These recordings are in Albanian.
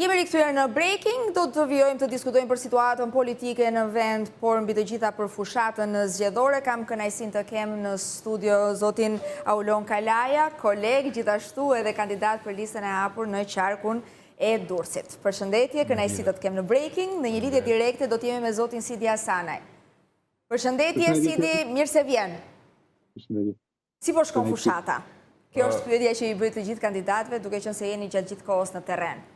Jemi rikthyer në breaking, do të vijojmë të diskutojmë për situatën politike në vend, por mbi të gjitha për fushatën zgjedhore. Kam kënaqësinë të kem në studio zotin Aulon Kalaja, koleg, gjithashtu edhe kandidat për listën e hapur në qarkun e Durrësit. Përshëndetje, kënaqësi të kem në breaking, në një lidhje direkte do të jemi me zotin Sidi Hasanaj. Përshëndetje Sidi, mirë se vjen. Përshëndetje. Si po shkon fushata? Kjo është pyetja që i bëj të gjithë kandidatëve, duke qenë se jeni gjatë gjithë kohës në terren.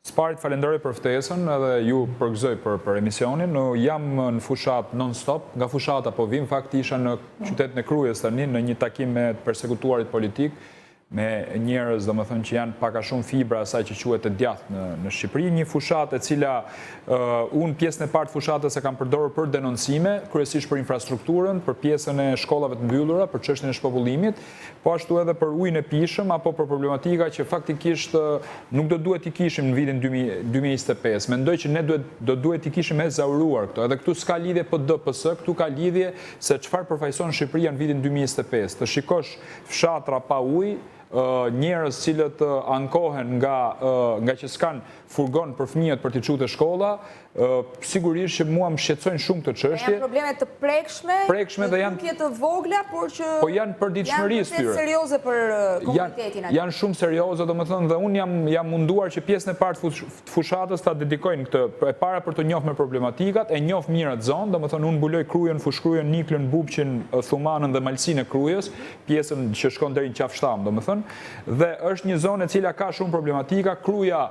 Sparit falenderoj për ftesën edhe ju përgëzoj për emisionin. Jam në fushat non-stop, nga fushata po vim, fakt isha në qytetin e Krujës tani në një takim me persekutuarit politik, me njerëz domethënë që janë pak a shumë fibra asaj që quhet e djathtë në Shqipëri, një fushatë e cila unë pjesën e parë të fushatës e kam përdorur për denoncime, kryesisht për infrastrukturën, për pjesën e shkollave të mbyllura, për çështjen e shpopullimit, po ashtu edhe për ujin e pishëm apo për problematika që faktikisht nuk do duhet t'i kishim në vitin 2025. Mendoj që ne do duhet t'i kishim ezauruar këto. Edhe këtu s'ka lidhje PDPS, këtu ka lidhje se çfarë përfaqëson Shqipëria në vitin 2025. Të shikosh fshatra pa ujë, njerëz cilët ankohen nga që s'kan furgon për fëmijët për t'i çuar te shkolla, sigurisht që mua më shqetësojnë shumë këtë çështje. Janë probleme të prekshme dhe janë të vogla, por që po janë përditshmërisë tyre. Janë serioze për komunitetin aty. Janë shumë serioze, domethënë, dhe unë jam munduar që pjesën e parë të fushatës ta dedikojnë këtë, e para për të njohur me problematikat, e njoh mirë atë zonë, domethënë unë mbuloj Krujën, Fushkrujën, Niklën, Bubqin, Thumanën dhe Malsinë e Krujës, pjesën që shkon deri në Qafshtam, domethënë, dhe është një zonë e cila ka shumë problematika. Kruja,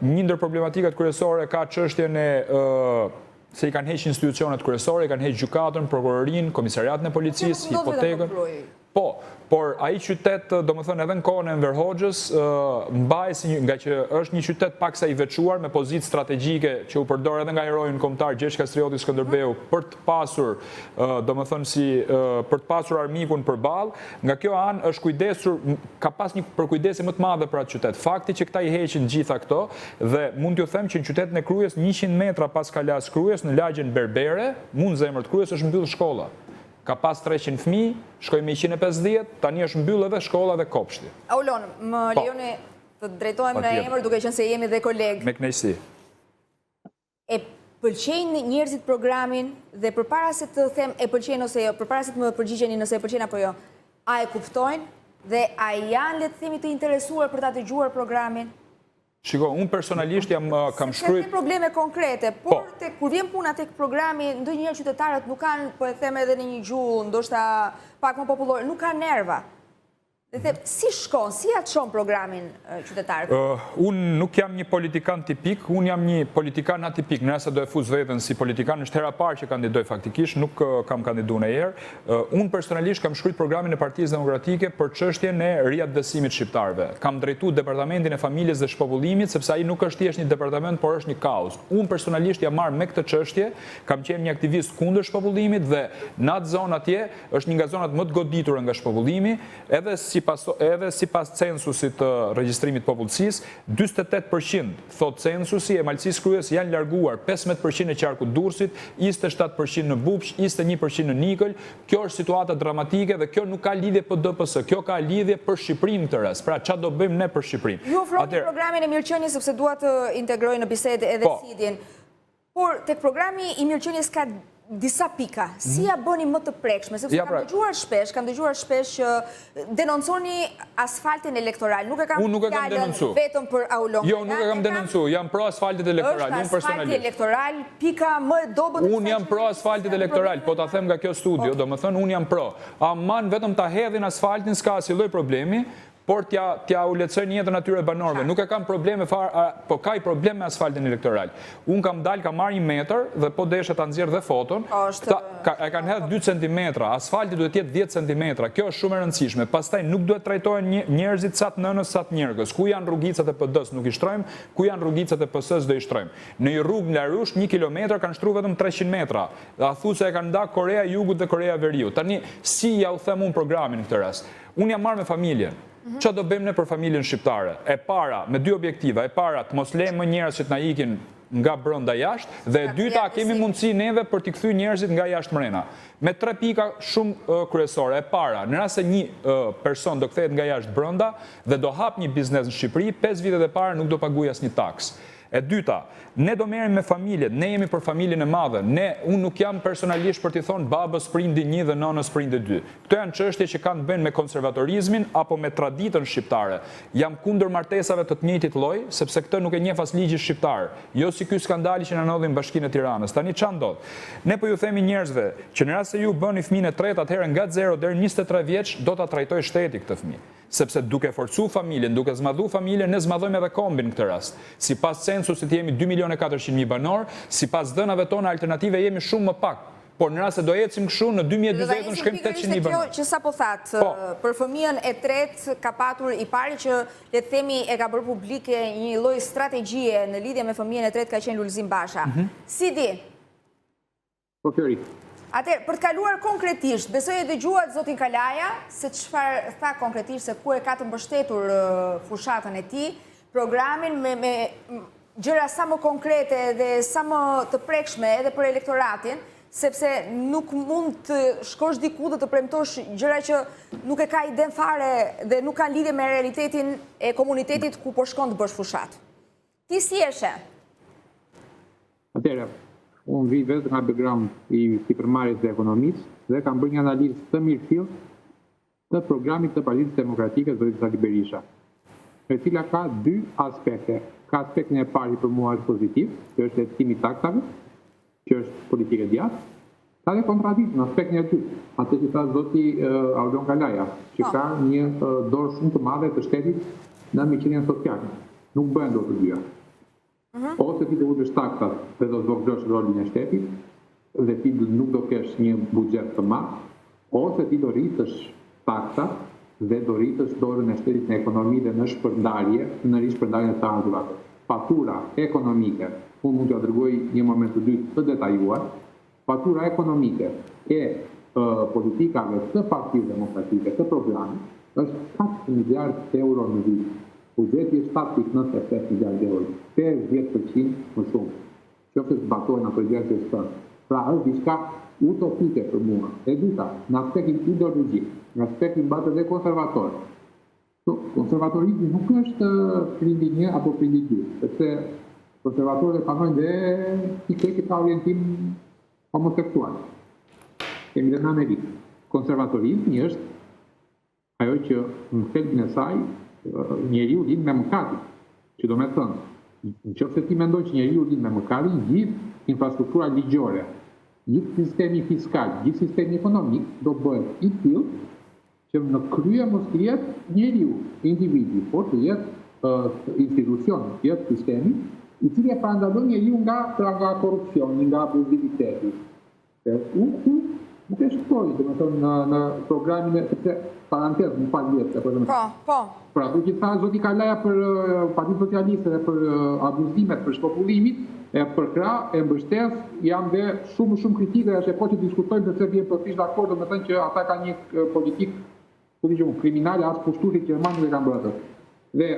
një ndër problematikat kryesore ka çështjen se i kanë heqë institucionet kryesore, i kanë heqë gjykatën, prokurorinë, komisariatin e policisë, hipotekën. Po, por ai qytet, domethënë edhe në kohën e Enver Hoxhës, mbaj nga që është një qytet paksa i veçuar me pozitë strategjike që u përdor edhe nga herojin kombëtar Gjergj Kastrioti Skënderbeu për të pasur, domethënë për të pasur armikun përballë. Nga kjo anë është kujdesur, ka pas një përkujdesje më të madhe për atë qytet. Fakti që këta i heqin gjitha këto dhe mund t'ju them që në qytetin e Krujës 100 metra pas kalas Krujës në lagjen Berbere, mund zemër të Krujës është mbyllë shkolla. Ka pas 300 fëmijë, shkoj me 150, tani është mbyllë edhe shkolla dhe kopshti. Aulon, më lejoni të drejtohem në emër duke qenë se jemi dhe kolegë. Me kënaqësi. E pëlqejnë njerëzit programin dhe përpara se të them e pëlqejnë ose jo, përpara se të më përgjigjeni nëse e pëlqejnë apo jo, a e kuptojnë dhe a janë, le të themi, të interesuar për ta dëgjuar programin? Shiko, unë personalisht kam shkruar probleme konkrete, por kur vjen puna tek programi, ndonjëherë qytetarët nuk kanë, po e them edhe në një gjuhë, ndoshta pak më popullore, nuk kanë nerva. Si shkon, si ja çon programin qytetarët? Unë nuk jam një politikan tipik, unë jam një politikan atipik. Nëse do e fuz veten si politikan, është hera parë që kandidoj faktikisht, nuk kam kandiduar ndonjëherë. Unë personalisht kam shkruar programin e Partisë Demokratike për çështjen e riaddësimit shqiptarëve. Kam drejtuar departamentin e familjes dhe shpopullimit, sepse ai nuk është thjesht një departament, por është një kauz. Unë personalisht jam marrë me këtë çështje, kam qenë një aktivist kundër shpopullimit dhe në atë zonë atje është një nga zonat më të goditura nga shpopullimi, edhe sipas censusit të regjistrimit popullsisë, 48% thot censusi e Malësisë Krujës janë larguar, 15% e qarkut Durrësit, 27% në Bubq, 21% në Nikël. Kjo është situata dramatike dhe kjo nuk ka lidhje PDPS, kjo ka lidhje për Shqipërinë këtë rast. Pra çfarë do bëjmë ne për Shqipërinë? Ju ofroni programin e mirëqenies sepse dua të integroj në bisedë edhe Sidin. Por tek programi i mirëqenies ka disa pika, si ja bëni më të prekshme, sepse kam dëgjuar shpesh që denonconi asfaltin elektoral. Unë nuk e kam denoncu. Vetëm për Aulon. Jo, nuk e kam denoncu, jam pro asfaltit elektoral, unë personalisht. Është asfalti elektoral, pika më e dobët. Unë jam pro asfaltit elektoral, po ta them nga kjo studio, domethënë unë jam pro. Aman vetëm ta hedhin asfaltin, s'ka asnjë lloj problemi, por t'ja u lehtësojnë jetën atyre banorëve. Nuk e kam probleme fare, po ka i problem me asfaltin elektoral. Unë kam dalë, kam marrë 1 metër dhe po desha ta nxjerr dhe foton. E kanë hedhë 2 cm, asfalti duhet jetë 10 cm. Kjo është shumë e rëndësishme. Pastaj nuk duhet trajtohen njerëzit sa të nënës, sa të njerëgës. Ku janë rrugicat e PD-s nuk i shtrojmë, ku janë rrugicat e PS-s do i shtrojmë. Në një rrugë në Larush 1 kilometër kanë shtruar vetëm 300 metra. Dhe thu se e kanë ndarë Korea e Jugut dhe Korea e Veriut. Tani si ja u them unë programin në këtë rast? Unë jam marrë me familjen. Çfarë do bëjmë ne për familjen shqiptare? E para, me 2 objektiva. E para, të mos lejmë më njerëz që të na ikin nga brenda jashtë dhe e dyta kemi mundësi neve për t'i kthy njerëzit nga jashtë mrena. Me 3 pika shumë kryesore. E para, në rast se një person do kthehet nga jashtë brenda dhe do hap një biznes në Shqipëri, 5 vitet e para nuk do paguaj asnjë taks. E dyta, ne do merrem me familjet, ne jemi për familjen e madhe, unë nuk jam personalisht për t'i thonë babës prindi 1 dhe nënës prindi 2. Këto janë çështje që kanë të bëjnë me konservatorizmin apo me traditën shqiptare. Jam kundër martesave të njëjtit lloj, sepse këtë nuk e njeh as ligji shqiptar. Jo si ky skandali që na ndodhi në Bashkinë e Tiranës. Tani ç'a ndodh? Ne po ju themi njerëzve që në rast se ju bëni fëmijën e tretë, atëherë nga 0 deri 23 vjeç do ta trajtoj shteti këtë fëmijë. Sepse duke forcu familjen, duke zmadhu familjen, ne zmadhojmë edhe kombin në këtë rast. Sipas censusit jemi 2.400.000 banor, sipas dhënave tona alternative jemi shumë më pak. Por në rast se do ecim kështu në 2020 në shkojmë 800.000 banor. Kjo që sa po thatë, për fëmijën e tretë ka patur i pari që le të themi e ka bërë publike një lloj strategjie në lidhje me fëmijën e tretë ka qenë Lulzim Basha. Si di? Po Fjori. Atëherë, për të kaluar konkretisht, besoj e dëgjuat zotin Kalaja, se çfarë tha konkretisht se ku e ka të mbështetur fushatën e tij, programin me gjëra sa më konkrete dhe sa më të prekshme edhe për elektoratin, sepse nuk mund të shkosh diku dhe të premtosh gjëra që nuk e ka iden fare dhe nuk kanë lidhje me realitetin e komunitetit ku po shkon të bësh fushat. Ti si eshe? Atëherë, unë vi vetë nga background i sipërmarrjes dhe ekonomisë dhe kam bërë një analizë të mirëfillt të programit të Partisë Demokratike të Zotit Sali Berisha, e cila ka 2 aspekte. Ka aspektin e parë për mua është pozitiv, që është lehtësimi i taksave, që është politikë e djathtë, ka dhe kontradiktë në aspektin e dytë, atë që tha zoti Aulon Kalaja, që ka një dorë shumë të madhe të shtetit në miqënien sociale. Nuk bëhen dot të dyja. Ose ti të ulësh taksat dhe do të vogëlosh rolin e shtetit dhe ti nuk do kesh një buxhet të madh, ose ti do rritësh taksat dhe do rritësh dorën e shtetit në ekonomi dhe në shpërndarje, në rishpërndarjen e ardhurave. Fatura ekonomike, unë mund t'ja dërgoj një moment të dytë të detajuar, fatura ekonomike e politikave të Partisë Demokratike të programit është 4 miliardë euro në vit. Buxheti është 7.95 miliardë euro, 50% më shumë. Që se zbatojnë ato gjë që është. Pra është diçka utopike për mua. E dyta, në aspektin ideologjik, në aspektin mbate dhe konservator. Konservatorizmi nuk është prindi 1 apo prindi 2, sepse konservatorët panojnë dhe sikletit ka orientim homoseksual. Kemi dhe në Amerikë. Konservatorizmi është ajo që në thelbin e saj njeriu lind me mëkatin, që do me thënë, nëse ti mendon që njeriu lind me mëkatin, gjithë infrastruktura ligjore, gjithë sistemi fiskal, gjithë sistemi ekonomik do bëhet i tillë që në krye mos të jetë njeriu, individi, por të jetë institucion, të jetë sistemi, i cili e parandalon njeriu nga korrupsioni, nga abuziviteti. Unë nuk e shkoj, në programin e, sepse parantezë, më falë vjetë. Po. Pra, du që tha zoti Kalaja për Partinë Socialiste dhe për abuzimet, për shpopullimit, e përkra, e mbështes, jam dhe shumë kritike, dhe është e po që diskutojmë dhe se vjen përfisht dakord, do me thënë që ata ka një politikë kriminale, as pushtusit që e kanë bërë atë. Dhe,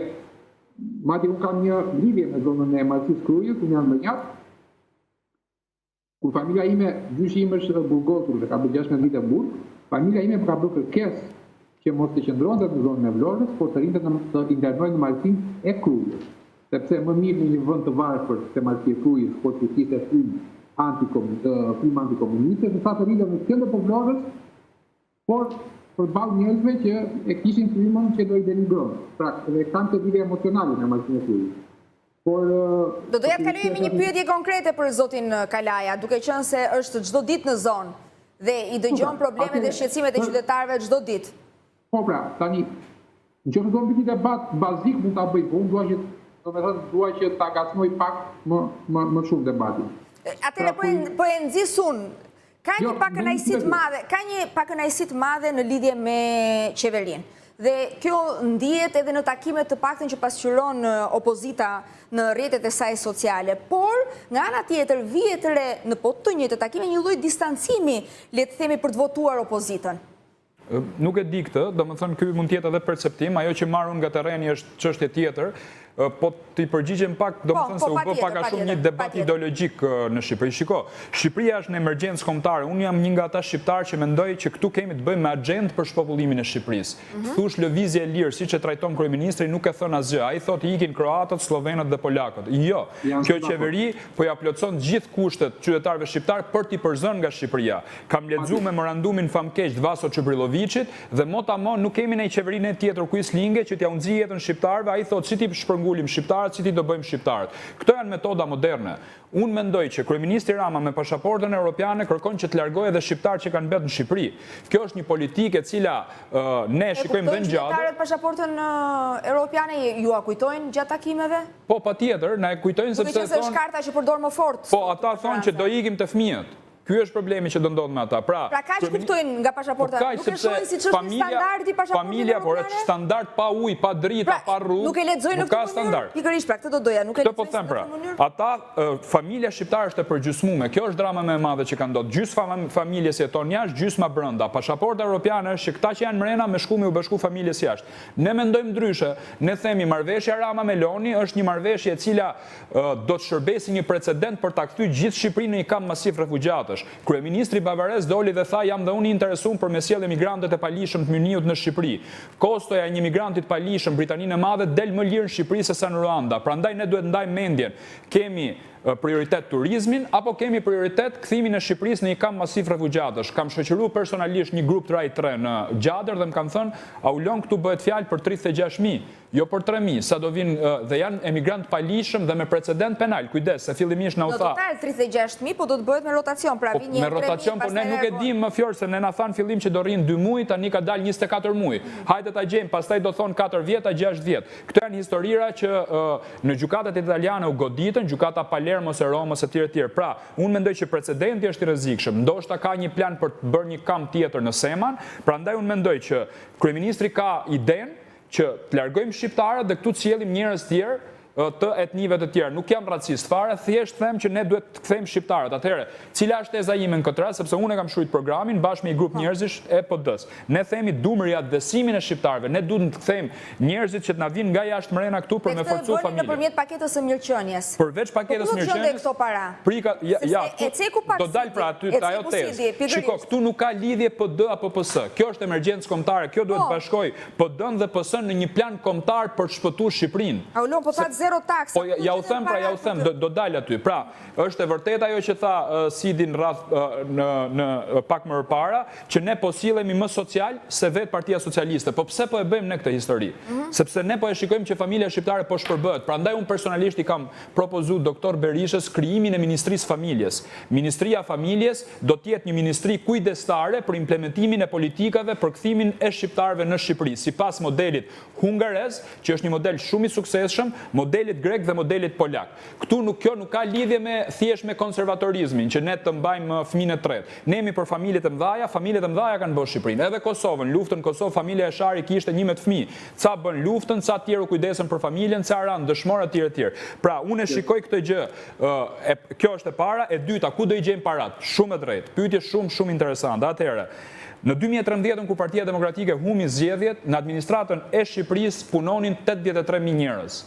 madje unë kam një lidhje me zonën e Malësis Krujës, unë janë mënjat, kur familja ime, gjyshi ime është burgosur dhe ka bërë 16 vite burg, familja ime ka bërë kërkesë që mos të qëndronte në zonën e Vlorës, por të rinte të internojnë në Malësinë e Krujës. Sepse më mirë në një vend të varfër se Malësia e Krujës, por të kishte frymë antikomuniste, se sa të rinte në qendër të Vlorës, por përballë njerëzve që e kishin frymën që do i denigrojnë. Pra, dhe kanë të lidhje emocionale në Malësinë e Krujës. Do doja të kalojmë një pyetje konkrete për zotin Kalaja, duke qenë se është çdo ditë në zonë dhe i dëgjon problemet dhe shqetësimet e qytetarëve çdo ditë. Po pra, tani, në që do një debat bazik mund ta bëj, po unë dua që ta ngacmoj pak më shumë debatin. Atëherë po e nxis unë. Ka një pakënaqësi të madhe në lidhje me qeverinë. Dhe kjo ndihet edhe në takimet të paktën që pasqyron opozita në rrjetet e saj sociale, por nga ana tjetër vihet re në të njëjtë takime një lloj distancimi, le të themi, për të votuar opozitën. Nuk e di këtë, domethënë ky mund të jetë edhe perceptim, ajo që marr unë nga terreni është çështje tjetër. po t'i përgjigjem pak, do më thënë se u bë pak a shumë një debat ideologjik në Shqipëri. Shiko, Shqipëria është në emergjencë kombëtare. Unë jam një nga ata shqiptarë që mendoj që këtu kemi të bëjmë me agjendë për shpopullimin e Shqipërisë. Thush lëvizje e lirë, siç e trajton kryeministri, nuk e thon asgjë. Ai thotë ikin kroatët, slovenët dhe polakët. Jo, kjo qeveri po ja plotson gjithë kushtet qytetarëve shqiptar për t'i përzënë nga Shqipëria. Kam lexuar memorandumin famkeq të Vaso Çubrilovicit dhe motamo nuk kemi në qeverinë tjetër Quislinge që t'ia unxhi jetën shqiptarëve. Ai thotë si ti shpërngulim shqiptarët, si ti do bëjmë shqiptarët. Këto janë metoda moderne. Unë mendoj që kryeministri Rama me pasaportën europiane kërkon që të largojë edhe shqiptarët që kanë mbetur në Shqipëri. Kjo është një politikë e cila ne shikojmë dhe ngjatë. Qytetarët pasaportën europiane ju a kujtojnë gjatë takimeve? Po, patjetër, na e kujtojnë sepse thonë shkarta që përdor më fort. Po, ata thonë që do ikim të fëmijët. Ky është problemi që do ndodh me ata. Pra kaq kuptojnë nga pasaporta. Nuk e shohin siç është standardi pasaportës. Familja, por është standard pa ujë, pa drita, pa rrugë. Nuk e lexojnë në këtë mënyrë. Pikërisht, pra këtë do doja, nuk e lexojnë. Po them pra. Ata familja shqiptare është e përgjysmuar. Kjo është drama më e madhe që ka ndodhur. Gjysma familjes jeton jashtë, gjysma brenda. Pasaporta europiane është që këta që janë mrena me shkumë u bashku familjes jashtë. Ne mendojmë ndryshe. Ne themi marrëveshja Rama Meloni është një marrëveshje e cila do të shërbesë një precedent për ta kthyer gjithë Shqipërinë në një kamp masiv refugjatësh. Kryeministri bavarez doli dhe tha jam dhe unë interesuar për me sjellë emigrantët e palishëm të Myniut në Shqipëri. Kostoja e një emigranti të palishëm Britaninë e Madhe del më lirë në Shqipëri se sa në Ruanda. Prandaj ne duhet ndajmë mendjen. Kemi prioritet turizmin apo kemi prioritet kthimin e Shqipërisë në një kamp masiv refugjatësh. Kam shoqëruar personalisht një grup traj 3 në Gjader dhe më kanë thënë, Aulon këtu bëhet fjalë për 36.000, jo për 3.000, sa do vinë dhe janë emigrant palishëm dhe me precedent penal. Kujdes, se fillimisht na u tha. Në total 36.000, po do të bëhet me rotacion, pra vini 3.000. Me rotacion, po ne nuk e dim më fjor se ne na thanë fillim që do rrinë 2 muaj, tani ka dalë 24 muaj. Hajde ta gjejmë, pastaj do thonë 4 vjet a 6 vjet. Këto janë historira që në gjykatat italiane u goditën, gjykata Palermo e Romës e tjerë. Pra, unë mendoj që precedenti është i rrezikshëm. Ndoshta ka një plan për të bërë një kamp tjetër në Seman, prandaj unë mendoj që kryeministri ka idenë që të largojmë shqiptarët dhe këtu të sjellim njerëz tjerë të etnive të tjerë. Nuk jam racist fare, thjesht them që ne duhet të kthejmë shqiptarët. Atëherë, cila është teza ime në këtë rast, sepse unë e kam shkruajtur programin bashkë me një grup njerëzish e PD-s. Ne themi duam riadbesimin e shqiptarëve. Ne duhet të kthejmë njerëzit që të na vinë nga jashtë mrena këtu për me forcuar familjen. Nëpërmjet paketës së mirëqenies. Përveç paketës së mirëqenies. Këto para. Prika, do dal pra aty ajo tezë. Shiko, këtu nuk ka lidhje PD apo PS. Kjo është emergjencë kombëtare. Kjo duhet bashkoj PD-n dhe PS-n në një plan kombëtar për të shpëtuar Shqipërinë. Aulon, po thatë zero taksa. Po ja u them, do dalë aty. Pra, është e vërtet ajo që tha Sidin rreth në pak më parë, që ne po sillemi më social se vetë Partia Socialiste. Po pse po e bëjmë ne këtë histori? Sepse ne po e shikojmë që familja shqiptare po shpërbëhet. Prandaj unë personalisht i kam propozuar doktor Berishës krijimin e Ministrisë Familjes. Ministria Familjes do të jetë një ministri kujdestare për implementimin e politikave për kthimin e shqiptarëve në Shqipëri, sipas modelit hungarez, që është një model shumë i suksesshëm, modelit grek dhe modelit polak. Kjo nuk ka lidhje me thjesht me konservatorizmin, që ne të mbajmë fëmijën e tretë. Ne jemi për familjet e mëdha kanë bërë Shqipërinë. Edhe Kosovën, luftën Kosovë, familja e Shari kishte 11 fëmijë. Ca bën luftën, ca tjerë u kujdesen për familjen, ca ran dëshmorë etj. Pra, unë e shikoj këtë gjë. Kjo është e para, e dyta, ku do i gjejmë parat? Shumë e drejtë. Pyetje shumë interesante. Atëherë, në 2013, kur Partia Demokratike humbi zgjedhjet, në administratën e Shqipërisë punonin 83.000 njerëz.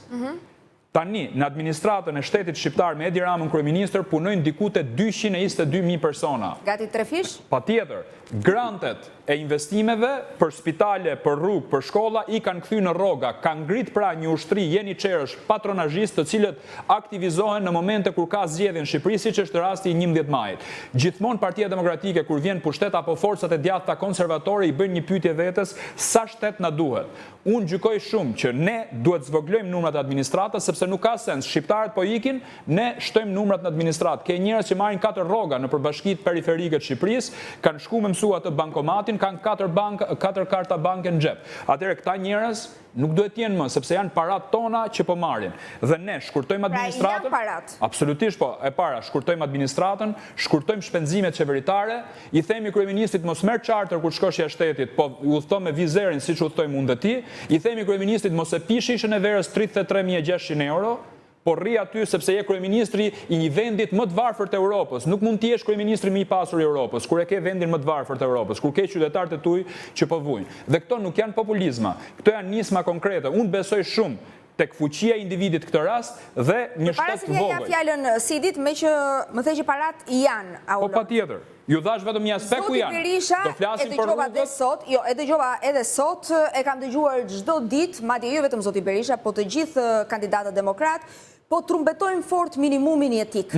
Tani, në administratën e shtetit shqiptar me Edi Ramën kryeministër, punojnë diku te 222.000 persona. Gati 3 fish? Patjetër, grantet e investimeve për spitale, për rrugë, për shkolla i kanë kthy në rroga, kanë ngrit pra një ushtri jeni çerësh patronazhist të cilët aktivizohen në momente kur ka zgjedhje në Shqipëri, siç është rasti i 11 majit. Gjithmonë Partia Demokratike kur vjen pushtet apo forcat e djathta konservatore i bëjnë një pyetje vetes, sa shtet na duhet. Unë gjykoj shumë që ne duhet zvoglojmë numrat e administratës sepse nuk ka sens. Shqiptarët po ikin, ne shtojmë numrat në administratë. Ke njerëz që marrin 4 rroga në përbashkitë periferike të Shqipërisë, kanë shkuar me mësua të bankomatin, kanë 4 karta banke në xhep. Atëherë këta njerëz nuk duhet jenë më, sepse janë parat tona që po marrin. Dhe ne shkurtojmë administratën. Pra, janë parat. Absolutisht po, e para, shkurtojmë administratën, shkurtojmë shpenzimet qeveritare, i themi kryeministrit mos merr charter kur shkosh jashtë shtetit, po udhëto me vizerin siç udhëtojmë unë dhe ti, i themi kryeministrit mos e pi shishën e verës 33.600 euro, por rri aty sepse je kryeministri i një vendit më të varfërt të Europës. Nuk mund të jesh kryeministri më i pasur i Europës, kur e ke vendin më të varfërt të Europës, kur ke qytetarët e tuaj që po vujnë. Dhe këto nuk janë populizma, këto janë nisma konkrete. Unë besoj shumë tek fuqia e individit këtë rast dhe një shtet vogël. Para se ja fjalën Sidit, me që më the që parat janë, Po patjetër. Ju dhash vetëm një aspekt ku janë. Do flasim për rrugët. Jo, e dëgjova edhe sot, e kam dëgjuar çdo ditë, madje jo vetëm zoti Berisha, po të gjithë kandidatët demokrat, po trumbetojnë fort minimumin jetik.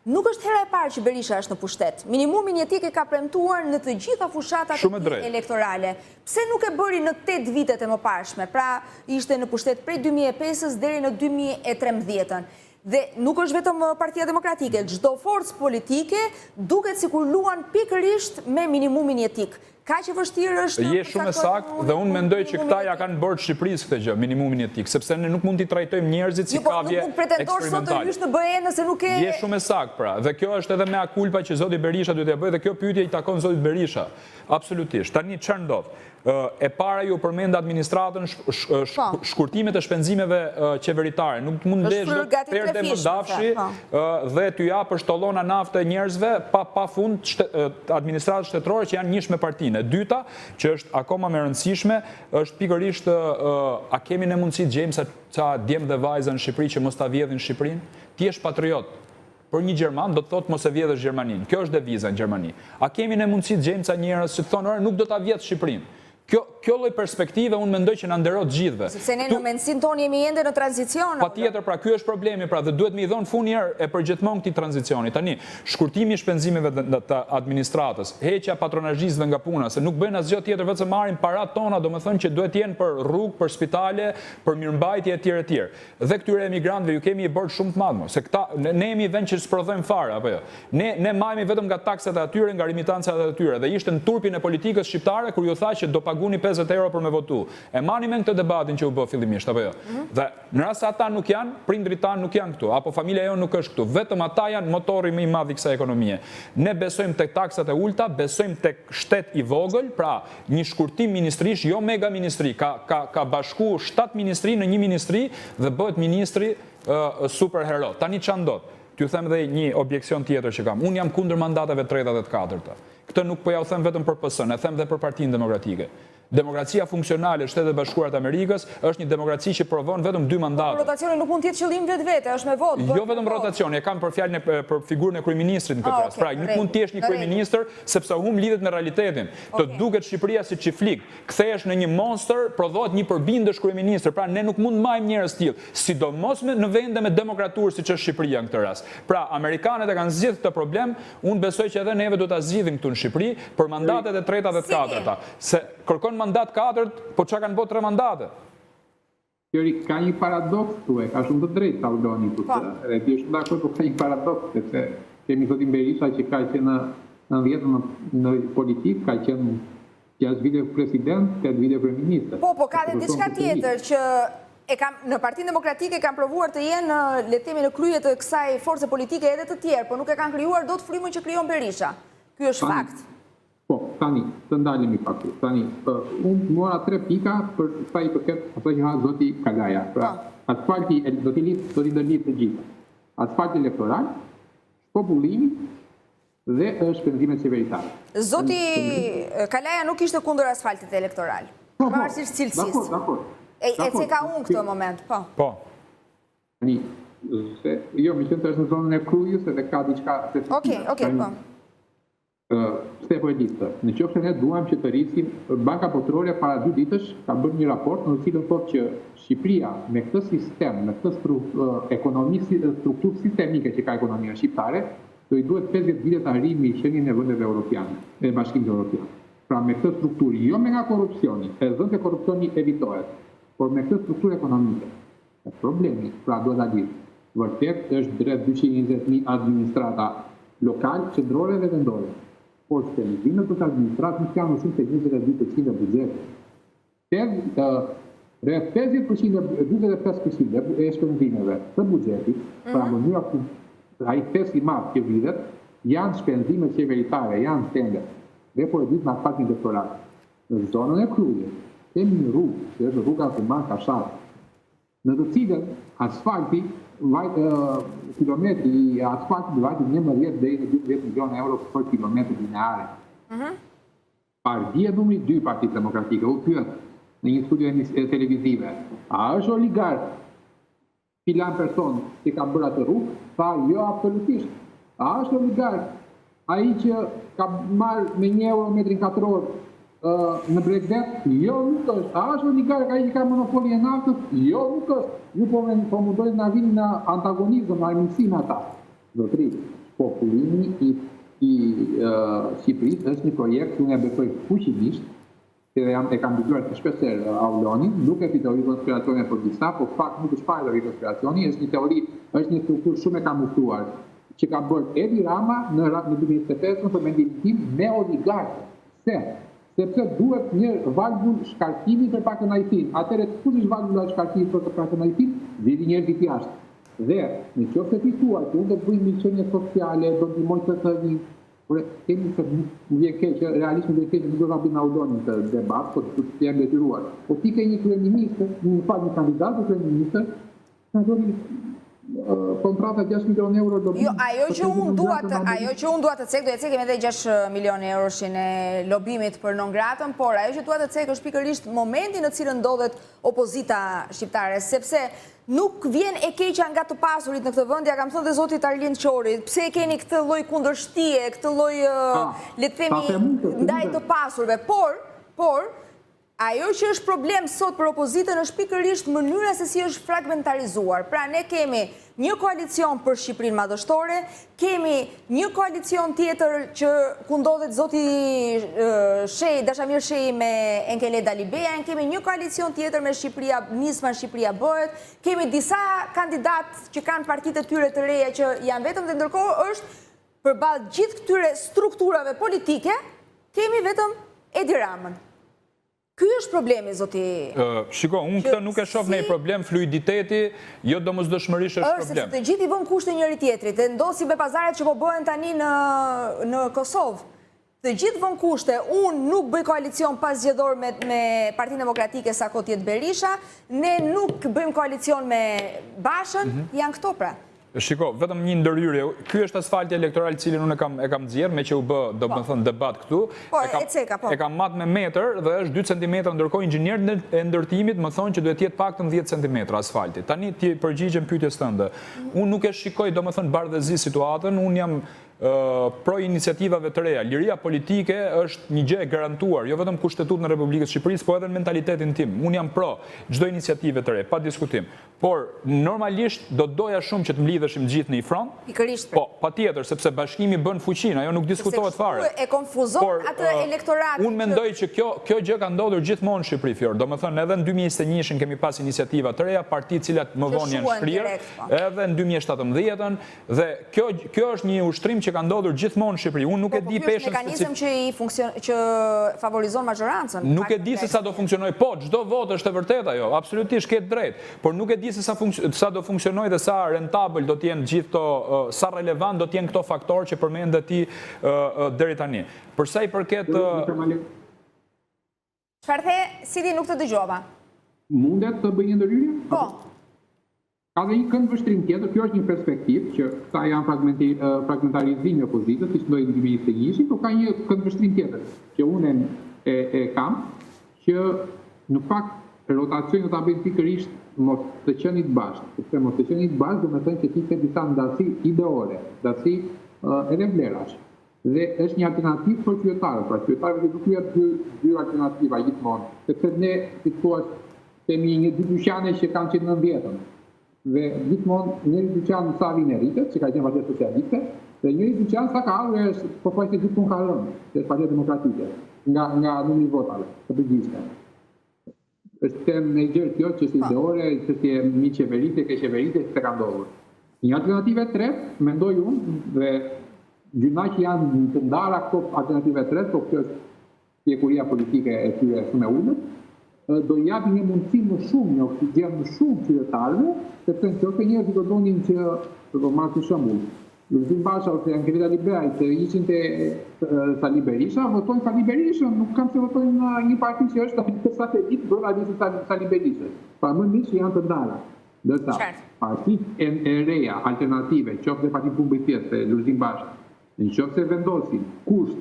Nuk është hera e parë që Berisha është në pushtet. Minimumin jetik e ka premtuar në të gjitha fushatat elektorale. Pse nuk e bëri në 8 vitet e mëparshme? Pra, ishte në pushtet prej 2005-ës deri në 2013-ën. Dhe nuk është vetëm Partia Demokratike, çdo forcë politike duket sikur luan pikërisht me minimumin jetik. Ka që vështirë është... Je shumë e saktë dhe unë mendoj që këta ja kanë bërë Shqipërisë këtë gjë, minimumin jetik, sepse ne nuk mund t'i trajtojmë njerëzit si kavje eksperimentale. Nuk pretendor sot të hysh në BE nëse nuk e... Je shumë e saktë pra, dhe kjo është edhe mea culpa që zoti Berisha duhet ja bëjë dhe kjo pyetje i takon zotit Berisha. Absolutisht. Tani çfarë ndodh? E para ju përmend administratën shkurtimet e shpenzimeve qeveritare. Nuk mund lesh perde më dafshi dhe t'u japë shtollona nafte njerëzve pa fund administratës shtetërore që janë njësh me partinë. E dyta, që është akoma më e rëndësishme, është pikërisht a kemi ne mundësi të gjejmë sa djem dhe vajza në Shqipëri që mos ta vjedhin Shqipërinë? Ti je patriot. Për një Gjerman do të thotë mos e vjedhësh Gjermaninë. Kjo është deviza në Gjermani. A kemi ne mundësi të gjejmë sa njerëz që thonë nuk do ta vjedh Shqipërinë? Kjo lloj perspektive unë mendoj që na nderoj të gjithëve. Sepse ne në mendsinë tonë jemi ende në tranzicion. Patjetër, pra ky është problemi, pra dhe duhet më i dhon fund herë e përgjithmonë këtij tranzicioni. Tani, shkurtimi i shpenzimeve të administratës, heqja patronazhistëve nga puna, se nuk bëjnë asgjë tjetër vetëm marrin parat tona, domethënë që duhet të jenë për rrugë, për spitale, për mirëmbajtje etj. Dhe këtyre emigrantëve ju kemi i bërë shumë të madh, se këta ne jemi vend që sprodhojmë fare apo jo. Ne marrim vetëm nga taksat e atyre, nga remitancat e atyre dhe ishte në turpin e politikës shqiptare kur ju tha që do paguni 50 euro për me votu. E mani me këtë debatin që u bë fillimisht, apo jo? Dhe në rast se ata nuk janë, prindrit tanë nuk janë këtu, apo familja jonë nuk është këtu. Vetëm ata janë motori më i madh i kësaj ekonomie. Ne besojmë tek taksat e ulta, besojmë tek shtet i vogël, pra një shkurtim ministrish, jo mega ministri, ka bashku 7 ministri në një ministri dhe bëhet ministri superhero. Tani çfarë ndodh? T'ju them dhe një objeksion tjetër që kam. Unë jam kundër mandateve të treta dhe të katërta. Këtë nuk po ja u them vetëm për PS-n, e them dhe për Partinë Demokratike. Demokracia funksionale e Shtetet Bashkuara të Amerikës është një demokraci që provon vetëm 2 mandate. Rotacioni nuk mund të jetë qëllim vetvete, është me votë. Jo vetëm rotacioni, e kam për fjalën për figurën e kryeministrit në këtë rast. Pra, nuk mund të jesh një kryeministër sepse humb lidhet me realitetin. Të duket Shqipëria si çiflik, kthehesh në një monster, prodhohet një përbindësh kryeministër. Pra, ne nuk mund të marrim njerëz të tillë, sidomos në vende me demokraturë siç është Shqipëria në këtë rast. Pra, amerikanët e kanë zgjidhur këtë problem, unë besoj që edhe neve do ta zgjidhim këtu në Shqipëri për mandatet e treta dhe të katërta. Se kërkon mandat 4, po çka kanë bërë 3 mandate? Teori, ka një paradoks këtu, ka shumë të drejtë Saudoni këtu. Dhe ti është dakord, po ka një paradoks, sepse kemi zotin Berisha që ka qenë në 90 në politikë, ka qenë 6 vite president, 8 vite kryeminist. Po, ka dhe diçka tjetër që në Partinë Demokratike kanë provuar të jenë, le të themi, në krye të kësaj force politike edhe të tjerë, po nuk e kanë krijuar dot frymën që krijon Berisha. Ky është fakt. Po, tani, të ndalemi pak. Tani, unë mora 3 pika për sa i përket ato që ha zoti Kalaja. Pra, asfalti do t'i ndërlidh të gjitha. Asfalti elektoral, popullimi dhe shpenzimet qeveritare. Zoti Kalaja nuk ishte kundër asfaltit elektoral. Pavarësisht cilësisë. Dakor. E ka unë këtë moment, po. Po. Tani, jo, më qenë të është në zonën e Krujës edhe ka diçka... Okej, po. Stepo e listë. Në qoftë ne duam që të rrisim, Banka Botërore para 2 ditësh ka bërë një raport në cilën thotë që Shqipëria me këtë sistem, me këtë strukturë sistemike që ka ekonomia shqiptare, do i duhet 50 vite të arrijë qenien e vendeve europiane, e Bashkimit Evropian. Pra me këtë strukturë, jo me nga korrupsioni, e dhënë e korrupsioni evitohet, por me këtë strukturë ekonomike. Problemi, pra duhet ta ditë, vërtet është drejt 220.000 administrata lokal, qendrore dhe vendore. Por shpenzimet për të administratë nuk janë më shumë se 22% e buxhetit. Rreth 25% e shpenzimeve të buxhetit, pra në mënyra ai pes i madh që vitet, janë shpenzime qeveritare, janë tender. Dhe po e ditë në asfaltin elektoral. Në zonën e Krujës kemi një rrugë, që është rruga Kuman Kashar, në të cilën asfalti kilometri i asfaltit vajtë 11 deri në 12 milion euro për kilometri lineare. Partia numri 2 Partitë Demokratike u pyet, në një studio televizive, a është oligark filan person që ka bërë atë rrugë? Tha, jo, absolutisht. A është oligark ai që ka marrë me 1 euro metrin katror në Bregdet? Jo, nuk është. A është oligark ai që ka monopoli e naftës? Jo, nuk është. Ju po mundojnë na vini në antagonizëm, në armiqësi me ata. Zotëri, popullimi i Shqipërisë është një projekt që unë e besoj fuqimisht, e kam dëgjuar të shpesh Aulonin, nuk e teori konspiracione për disa, po fakt nuk është fare teori konspiracioni, është një teori, është një strukturë shumë e kamufluar, që ka bërë Edi Rama në 2025 për mendimin tim me oligarkë. Sepse duhet një valvul shkarkimi për pakënaqësinë. Atëherë kush është valvula e shkarkimit për pakënaqësinë? Vini njerëzit jashtë. Dhe në qoftë se fituar që unë do të bëj miqënie sociale, do të ndihmoj të thënë, por kemi të vjen keq, realisht do të keq, nuk do ta bëjmë Aulonin të debat, po të jam detyruar. Po ti ke një kryeminist, një kandidat të kryeministër, ka dhënë kontrata 6 milion euro do jo, ajo që unë dua të cek, do e cekim edhe 6 milion euroshin e lobimit për non gratën, por ajo që dua të cek është pikërisht momenti në cilën ndodhet opozita shqiptare, sepse nuk vjen e keqja nga të pasurit në këtë vend, ja kam thënë dhe zotit Arlind Qori, pse e keni këtë lloj kundërshtie, këtë lloj le të themi ndaj të pasurve, por ajo që është problem sot për opozitën është pikërisht mënyra se si është fragmentarizuar. Pra ne kemi një koalicion për Shqipërinë madhështore, kemi një koalicion tjetër që ku ndodhet zoti Dashamir Shehi me Enkele Dalibeja, kemi një koalicion tjetër me Nisma Shqipëria bëhet, kemi disa kandidat që kanë partitë e tyre të reja që janë vetëm, dhe ndërkohë është përballë gjithë këtyre strukturave politike, kemi vetëm Edi Ramën. Ky është problemi, zoti. Shiko, unë këtë nuk e shoh në problem, fluiditeti, jo domosdoshmërisht është problem. Është se të gjithë i vënë kushte njëri tjetrit, e ndosi me pazaret që po bëhen tani në Kosovë. Të gjithë vënë kushte, unë nuk bëj koalicion pas zgjedhor me Partinë Demokratike sa kot jetë Berisha, ne nuk bëjmë koalicion me Bashën, janë këto pra. Shiko, vetëm një ndërhyrje, ky është asfalti elektoral cilin unë e kam nxjerr me që u bë, do të thënë, debat këtu. E kam mat me metër dhe është 2 cm, ndërkohë inxhinierët e ndërtimit më thonë që duhet të jetë paktën 10 cm asfalti. Tani ti përgjigjem pyetjes tënde. Unë nuk e shikoj, do të thënë, bardhëzi situatën, unë jam pro iniciativave të reja. Liria politike është një gjë e garantuar, jo vetëm kushtetut në Republikës Shqipërisë, po edhe në mentalitetin tim. Unë jam pro çdo iniciative të re, pa diskutim. Por normalisht do doja shumë që të mlidheshim gjithë në një front. Pikërisht. Po, patjetër, sepse bashkimi bën fuqinë, ajo nuk diskutohet fare. E konfuzon atë elektoratin. Unë mendoj që kjo gjë ka ndodhur gjithmonë në Shqipëri, Fjor. Domethënë edhe në 2021 kemi pas iniciativa të reja, partitë cilat më vonë janë shprirë, edhe në 2017-ën, dhe kjo është një ushtrim që ka ndodhur gjithmonë në Shqipëri. Unë nuk e di peshën mekanizëm që favorizon majorancën. Nuk e di se sa do funksionojë. Po, çdo votë është e vërtetë ajo, absolutisht ke drejt. Por nuk e di se sa do funksionojë dhe sa rentabël do të jenë gjithë këto, sa relevant do të jenë këto faktorë që përmendë ti deri tani. Përsa i përket Çfarë the, Sidi, nuk të dëgjova. Mundet të bëj një ndërhyrje? Po. Ka dhe një këndvështrim tjetër, kjo është një perspektivë që këta janë fragmentarizimi i opozitës, siç ndodhi në 2021, por ka një këndvështrim tjetër që unë e kam, që në fakt rotacioni do ta bëjnë pikërisht mos të qenit bashkë. Sepse mos të qenit bashkë do të thënë që ti ke disa ndasi ideore, ndasi edhe vlerash. Dhe është një alternativë për qytetarët. Pra qytetarëve do të ketë dy alternativa gjithmonë. Sepse ne, si thua, kemi një dy dyqane që kanë qenë në 90-ën. Dhe gjithmonë një dyqan sa vjen rritet, që ka qenë Partia Socialiste, dhe një dyqan sa ka ardhur është pothuajse gjithmonë ka rënë, që është Partia Demokratike, nga numri i votave të përgjithshme. Është temë në gjërë kjo që si ideore, që si një qeverite, ke qeverite, që të ka ndodhur. Një alternative tretë, mendoj unë, dhe gjyna që janë të ndara këto alternative tretë, po kjo është pjekuria politike e tyre shumë e ullët, do japi një mundësi më shumë, një oksigjen më shumë qytetarëve, sepse në qoftë njerëz që do donin që do marrë si shembull. Lulzim Basha ose Enkele Dalibeja që ishin te Sali Berisha, votojnë Sali Berisha, nuk kam se votojnë një parti që është të satelit bërë alisë Sali Berisha. Pra më mirë që janë të ndara. Dërsa, partitë e reja, alternative, qoftë dhe Parti Publik Thjesht, Lulzim Basha, në qoftë se vendosin kusht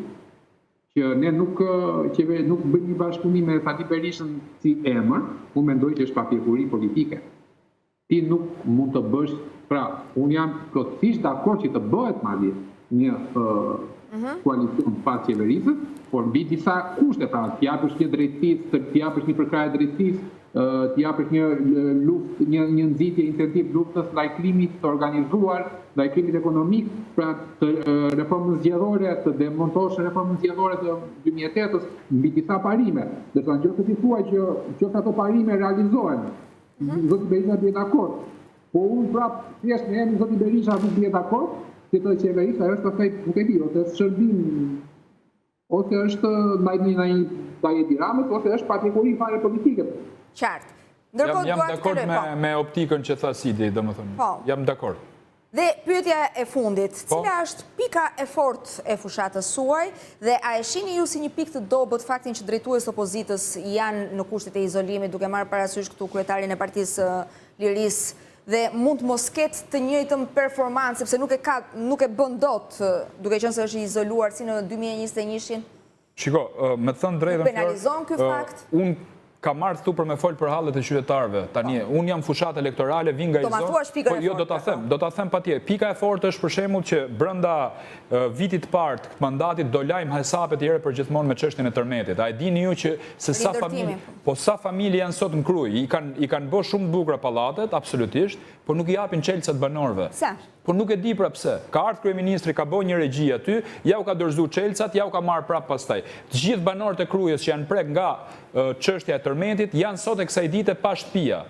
që ne nuk bëjmë një bashkëpunim me Sali Berishën si emër, unë mendoj që është papjekuri politike. Ti nuk mund të bësh, pra, unë jam plotësisht dakord që të bëhet madje një koalicion pas qeverisës, por mbi disa kushte, pra, të japësh një drejtësisë, të japësh një përkrahje drejtësisë, të japësh një luftë, një nxitje intensiv luftës ndaj klimit të organizuar, ndaj klimit ekonomik, pra të reformën zgjedhore, të demontosh reformën zgjedhore të 2008-s mbi disa parime. Dhe të nëse ti thua që qoftë ato parime realizohen, zoti Berisha bie dakord. Po unë prap thjesht me emrin zoti Berisha nuk bie dakord, që të qeverisja është pastaj nuk e di, ose është shërbim, ose është ndaj Edi Ramës, ose është papjekuri fare politike. Qartë. Jam dakord me optikën që tha Sidi, domethënë. Jam dakord. Dhe pyetja e fundit, cila është pika e fortë e fushatës suaj dhe a e shihni ju si një pikë të dobët faktin që drejtues opozitës janë në kushtet e izolimit, duke marrë parasysh këtu kryetarin e Partisë Lirisë, dhe mund mos ketë të njëjtën performancë, sepse nuk e bën dot, duke qenë se është izoluar si në 2021-shin? Shiko, me të thënë drejtën, penalizon ky fakt? Unë ka marrë këtu për me folë për hallet e qytetarëve. Tani, unë jam fushat elektorale, vin nga i zonë. Jo, do ta them patjetër. Pika e fortë është për shembull që brenda vitit të parë të këtë mandatit do lajm hesapet herë për gjithmonë me çështjen e tërmetit. A e dini ju që sa familje janë sot në Krujë, i kanë bërë shumë të bukura pallatet, absolutisht, por nuk i japin çelësat banorëve. Por nuk e di pra pse. Ka ardhur kryeministri, ka bërë një regji aty, ja u ka dorëzuar çelësat, ja u ka marrë prap pastaj. Të gjithë banorët e Krujës që janë prek nga çështja e tërmetit janë sot e kësaj dite pa shtëpia.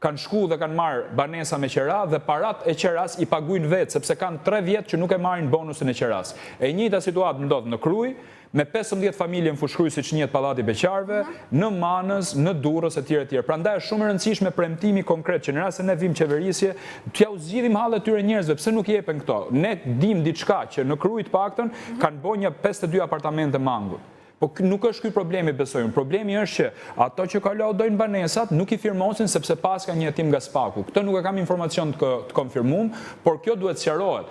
Kanë shku dhe kanë marrë banesa me qera dhe parat e qeras i paguajnë vetë, sepse kanë 3 vjet që nuk e marrin bonusin e qeras. E njëjta situatë ndodh në Krujë, me 15 familje në Fushkruj siç njihet Pallati Beqarve, në Manës, në Durrës etj. Prandaj është shumë e rëndësishme premtimi konkret që në rast se ne vim qeverisje, t'ja u zgjidhim hallet tyre njerëzve, pse nuk jepen këto. Ne dim diçka që në Krujë të paktën kanë bërë një 52 apartamente mangut. Po nuk është ky problemi, besojmë. Problemi është që ato që kalaudojnë banesat nuk i firmosin sepse pas ka një hetim nga Spaku. Këtë nuk e kam informacion të konfirmuar, por kjo duhet sqarohet.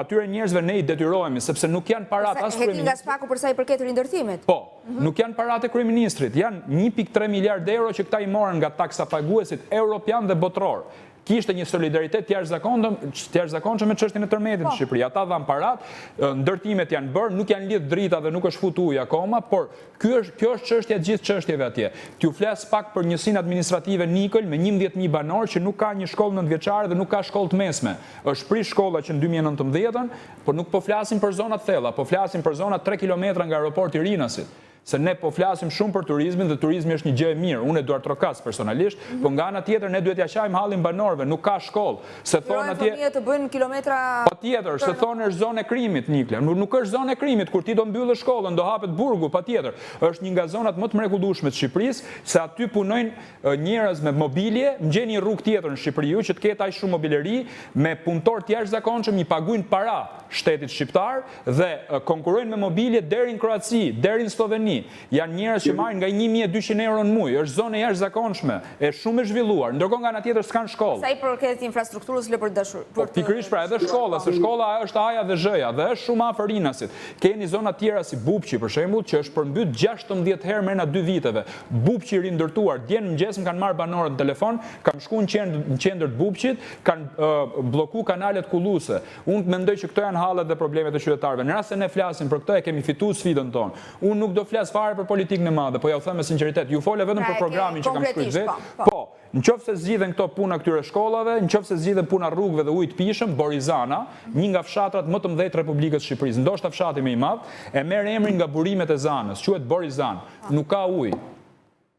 Atyre njerëzve ne i detyrohemi sepse nuk janë parat as kryeministrit. Hetim nga Spaku për sa i përket rindërtimit? Po, nuk janë parat e kryeministrit. Janë 1.3 miliard euro që këta i morën nga taksa paguesit europian dhe botror. Kishte një solidaritet jashtëzakonshëm me çështjen e tërmetit në Shqipëri. Ata dhanë parat, ndërtimet janë bërë, nuk janë lidh drita dhe nuk është futur ujë akoma, por kjo është çështja e gjithë çështjeve atje. T'ju flas pak për njësinë administrative Nikël me 11.000 banor që nuk ka një shkollë nëntëvjeçare dhe nuk ka shkollë të mesme. Është prish shkolla që në 2019, por nuk po flasim për zona të thella, po flasim për zona 3 kilometra nga aeroporti i Rinasit. Se ne po flasim shumë për turizmin dhe turizmi është një gjë e mirë. Unë e dua trokas personalisht, por nga ana tjetër ne duhet ja qajmë hallin banorëve, nuk ka shkollë. Se thonë atje fëmijët të bëjnë kilometra. Patjetër, se thonë është zonë e krimit Nikla. Nuk është zonë e krimit, kur ti do mbyllësh shkollën, do hapet burgu, patjetër. Është një nga zonat më të mrekullueshme të Shqipërisë, se aty punojnë njerëz me mobilje, gjeni një rrugë tjetër në Shqipëri që të ketë aq shumë mobileri me punëtor të jashtëzakonshëm, i paguajnë para shtetit shqiptar dhe konkurrojnë me mobilje deri në Kroaci, deri në Sloveni. Janë njerëz që marrin nga 1.200 euro në muaj, është zonë e jashtëzakonshme, e shumë e zhvilluar, ndërkohë nga ana tjetër s'kan shkollë. Sa i përket infrastrukturës le për dashur. Pikërisht pra edhe shkolla, se shkolla është Aja dhe Zhëja dhe është shumë afër Rinasit. Keni zona tjera si Bupqi për shembull, që është përmbyt 16 herë mrena 2 viteve. Bupqi i rindërtuar, dje në mëngjes më kanë marrë banorët në telefon, kanë shkuar në qendër të Bupqit, kanë bllokuar kanalet kulluese. Unë mendoj që këto janë hallet dhe problemet e qytetarëve. Në rast se ne flasim për këtë, e kemi fituar sfidën tonë. Unë nuk do flas fare për politikën e madhe, po ja u them me sinqeritet, ju fole vetëm për programin që kam shkruar vetë. Po, nëse zgjidhen këto puna këtyre shkollave, nëse zgjidhen puna rrugëve dhe ujit pishëm, Borizana, një nga fshatrat më të mëdhenj të Republikës së Shqipërisë, ndoshta fshati më i madh, e merr emrin nga burimet e Zanës, quhet Borizan. Nuk ka ujë.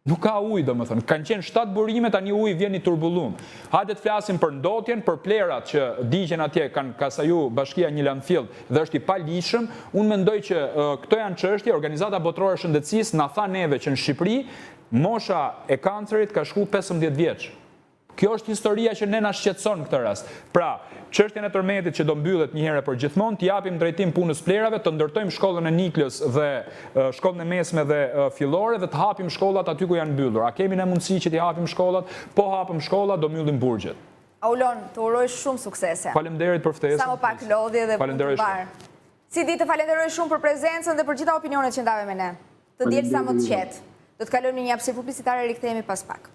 Nuk ka ujë, domethënë. Kanë qenë 7 burime, tani uji vjen i turbullum. Hajde të flasim për ndotjen, për plerat që digjen atje kanë kasaju bashkia një landfill dhe është i palishëm. Unë mendoj që këto janë çështje, Organizata Botërore e Shëndetësisë na tha neve që në Shqipëri mosha e kancerit ka shku 15 vjeç. Kjo është historia që ne na shqetëson në këtë rast. Pra, çështjen e tërmetit që do mbyllet një herë për gjithmonë, të japim drejtim punës plerave, të ndërtojmë shkollën e Niklës dhe shkollën e mesme dhe fillore dhe të hapim shkollat aty ku janë mbyllur. A kemi ne mundësi që t'i hapim shkollat? Po hapim shkollat, do mbyllim burgjet. Aulon, të uroj shumë suksese. Faleminderit për ftesën. Sa më pak lodhje dhe punë të mbarë. Sidi, të falenderoj shumë për prezencën dhe për gjitha opinionet që ndave me ne. Të dielë sa më të qetë. Do të kalojmë në një hapësirë publicitare, rikthehemi pas pak.